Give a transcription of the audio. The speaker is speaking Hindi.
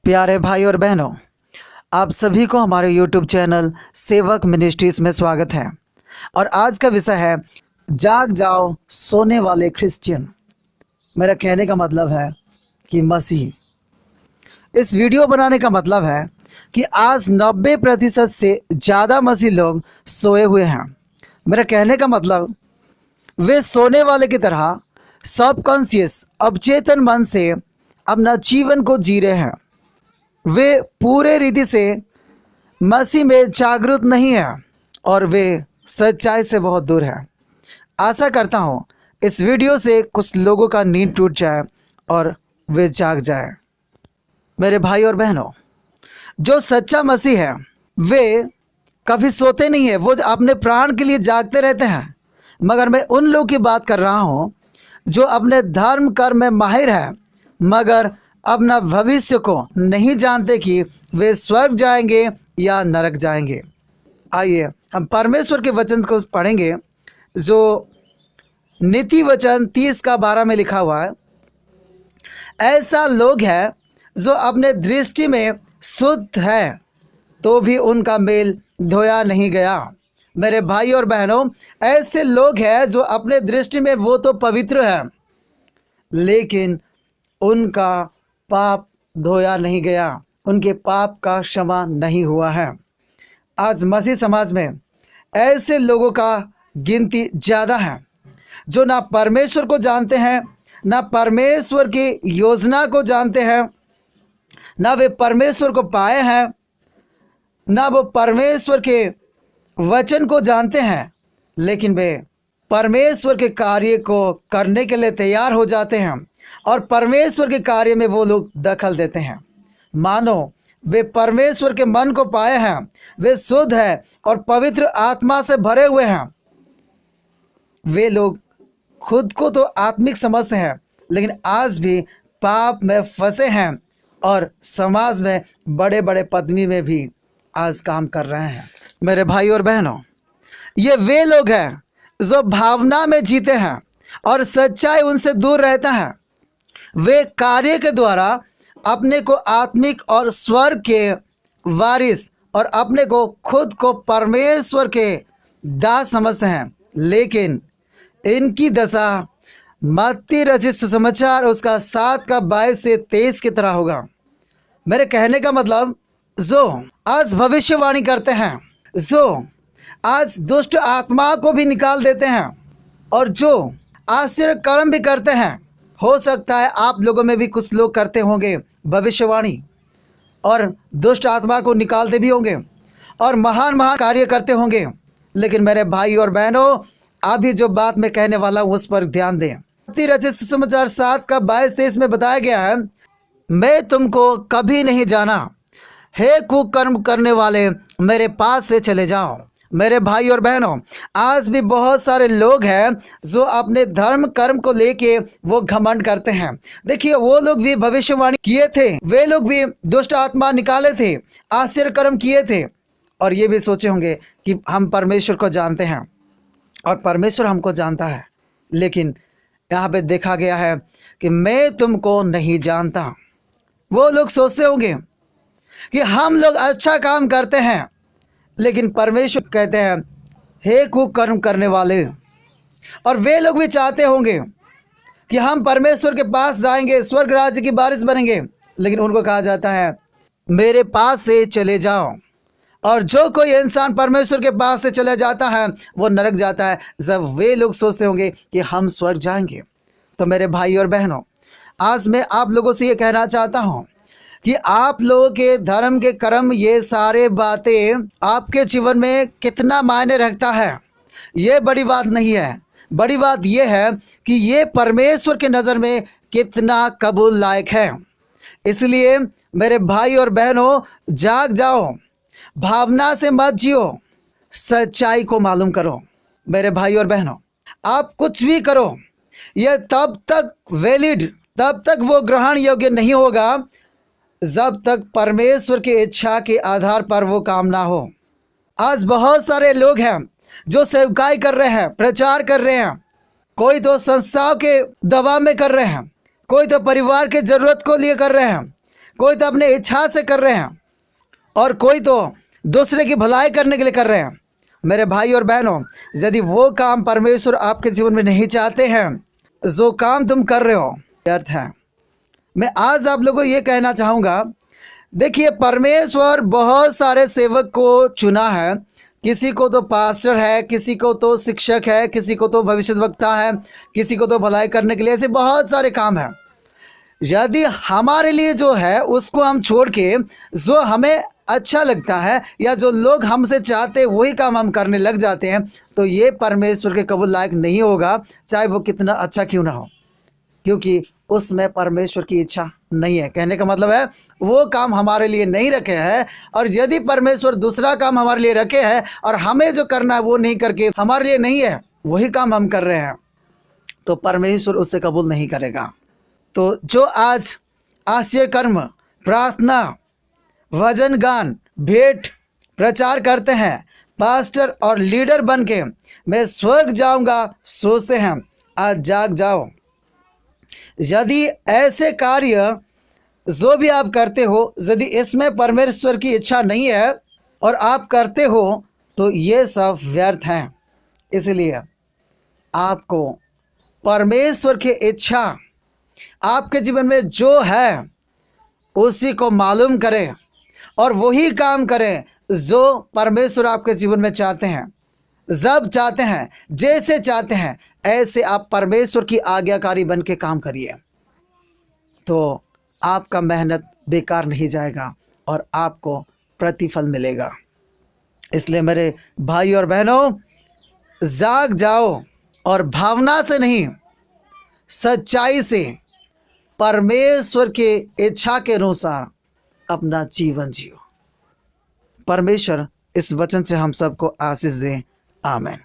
प्यारे भाई और बहनों, आप सभी को हमारे YouTube चैनल सेवक मिनिस्ट्रीज में स्वागत है। और आज का विषय है जाग जाओ सोने वाले क्रिश्चियन। मेरा कहने का मतलब है कि मसीह। इस वीडियो बनाने का मतलब है कि आज 90% से ज़्यादा मसीह लोग सोए हुए हैं। मेरा कहने का मतलब वे सोने वाले की तरह सबकॉन्शियस अवचेतन मन से अपना जीवन को जी रहे हैं। वे पूरे रीति से मसीह में जागरूक नहीं है और वे सच्चाई से बहुत दूर है। आशा करता हूँ इस वीडियो से कुछ लोगों का नींद टूट जाए और वे जाग जाए। मेरे भाई और बहनों, जो सच्चा मसीह है वे कभी सोते नहीं है, वो अपने प्राण के लिए जागते रहते हैं। मगर मैं उन लोगों की बात कर रहा हूँ जो अपने धर्म कर्म में माहिर है मगर अपना भविष्य को नहीं जानते कि वे स्वर्ग जाएंगे या नरक जाएंगे। आइए हम परमेश्वर के वचन को पढ़ेंगे जो नीति वचन 30:12 में लिखा हुआ है। ऐसा लोग है जो अपने दृष्टि में शुद्ध है तो भी उनका मेल धोया नहीं गया। मेरे भाई और बहनों, ऐसे लोग हैं जो अपने दृष्टि में वो तो पवित्र है लेकिन उनका पाप धोया नहीं गया, उनके पाप का क्षमा नहीं हुआ है। आज मसीह समाज में ऐसे लोगों का गिनती ज़्यादा है जो ना परमेश्वर को जानते हैं, ना परमेश्वर की योजना को जानते हैं, ना वे परमेश्वर को पाए हैं, ना वो परमेश्वर के वचन को जानते हैं, लेकिन वे परमेश्वर के कार्य को करने के लिए तैयार हो जाते हैं और परमेश्वर के कार्य में वो लोग दखल देते हैं। मानो वे परमेश्वर के मन को पाए हैं, वे शुद्ध है और पवित्र आत्मा से भरे हुए हैं। वे लोग खुद को तो आत्मिक समझते हैं लेकिन आज भी पाप में फंसे हैं और समाज में बड़े बड़े पदवी में भी आज काम कर रहे हैं। मेरे भाई और बहनों, ये वे लोग हैं जो भावना में जीते हैं और सच्चाई उनसे दूर रहता है। वे कार्य के द्वारा अपने को आत्मिक और स्वर्ग के वारिस और अपने को खुद को परमेश्वर के दास समझते हैं, लेकिन इनकी दशा मत्ती रचित सुसमाचार उसका 7:22 से 23 की तरह होगा। मेरे कहने का मतलब, जो आज भविष्यवाणी करते हैं, जो आज दुष्ट आत्मा को भी निकाल देते हैं और जो आश्चर्य कर्म भी करते हैं, हो सकता है आप लोगों में भी कुछ लोग करते होंगे भविष्यवाणी और दुष्ट आत्मा को निकालते भी होंगे और महान महान कार्य करते होंगे। लेकिन मेरे भाई और बहनों, अभी जो बात मैं कहने वाला हूँ उस पर ध्यान दें। मत्ती रचित सुसमाचार 7:22-23 में बताया गया है, मैं तुमको कभी नहीं जाना, हे कुकर्म करने वाले मेरे पास से चले जाओ। मेरे भाई और बहनों, आज भी बहुत सारे लोग हैं जो अपने धर्म कर्म को लेके वो घमंड करते हैं। देखिए, वो लोग भी भविष्यवाणी किए थे, वे लोग भी दुष्ट आत्मा निकाले थे, आश्चर्य कर्म किए थे और ये भी सोचे होंगे कि हम परमेश्वर को जानते हैं और परमेश्वर हमको जानता है। लेकिन यहाँ पे देखा गया है कि मैं तुमको नहीं जानता। वो लोग सोचते होंगे कि हम लोग अच्छा काम करते हैं, लेकिन परमेश्वर कहते हैं, हे कुकर्म करने वाले। और वे लोग भी चाहते होंगे कि हम परमेश्वर के पास जाएंगे, स्वर्ग राज्य की वारिस बनेंगे, लेकिन उनको कहा जाता है मेरे पास से चले जाओ। और जो कोई इंसान परमेश्वर के पास से चला जाता है वो नरक जाता है। जब वे लोग सोचते होंगे कि हम स्वर्ग जाएंगे। तो मेरे भाई और बहनों, आज मैं आप लोगों से ये कहना चाहता हूँ कि आप लोगों के धर्म के कर्म, ये सारे बातें आपके जीवन में कितना मायने रखता है, ये बड़ी बात नहीं है। बड़ी बात ये है कि ये परमेश्वर के नज़र में कितना कबूल लायक है। इसलिए मेरे भाई और बहनों, जाग जाओ, भावना से मत जियो, सच्चाई को मालूम करो। मेरे भाई और बहनों, आप कुछ भी करो, यह तब तक वैलिड, तब तक वो ग्रहण योग्य नहीं होगा जब तक परमेश्वर की इच्छा के आधार पर वो काम ना हो। आज बहुत सारे लोग हैं जो सेवकाई कर रहे हैं, प्रचार कर रहे हैं, कोई तो संस्थाओं के दबाव में कर रहे हैं, कोई तो परिवार के ज़रूरत को लिए कर रहे हैं, कोई तो अपने इच्छा से कर रहे हैं और कोई तो दूसरे की भलाई करने के लिए कर रहे हैं। मेरे भाई और बहनों, यदि वो काम परमेश्वर आपके जीवन में नहीं चाहते हैं, जो काम तुम कर रहे हो व्यर्थ है। मैं आज आप लोगों को ये कहना चाहूँगा, देखिए परमेश्वर बहुत सारे सेवक को चुना है। किसी को तो पास्टर है, किसी को तो शिक्षक है, किसी को तो भविष्यद्वक्ता है, किसी को तो भलाई करने के लिए, ऐसे बहुत सारे काम हैं। यदि हमारे लिए जो है उसको हम छोड़ के जो हमें अच्छा लगता है या जो लोग हमसे चाहते हैं वही काम हम करने लग जाते हैं, तो ये परमेश्वर के कबूल लायक नहीं होगा, चाहे वो कितना अच्छा क्यों ना हो, क्योंकि उसमें परमेश्वर की इच्छा नहीं है। कहने का मतलब है वो काम हमारे लिए नहीं रखे हैं, और यदि परमेश्वर दूसरा काम हमारे लिए रखे हैं और हमें जो करना है वो नहीं करके हमारे लिए नहीं है वही काम हम कर रहे हैं, तो परमेश्वर उससे कबूल नहीं करेगा। तो जो आज आश्चर्य कर्म, प्रार्थना, भजन गान, भेंट प्रचार करते हैं, पास्टर और लीडर बन के मैं स्वर्ग जाऊंगा सोचते हैं, आज जाग जाओ। यदि ऐसे कार्य जो भी आप करते हो, यदि इसमें परमेश्वर की इच्छा नहीं है और आप करते हो, तो ये सब व्यर्थ हैं। इसलिए आपको परमेश्वर की इच्छा आपके जीवन में जो है उसी को मालूम करें और वही काम करें जो परमेश्वर आपके जीवन में चाहते हैं। जब चाहते हैं, जैसे चाहते हैं, ऐसे आप परमेश्वर की आज्ञाकारी बन के काम करिए, तो आपका मेहनत बेकार नहीं जाएगा और आपको प्रतिफल मिलेगा। इसलिए मेरे भाई और बहनों, जाग जाओ और भावना से नहीं, सच्चाई से परमेश्वर के इच्छा के अनुसार अपना जीवन जियो। परमेश्वर इस वचन से हम सबको आशीष दे। आमीन।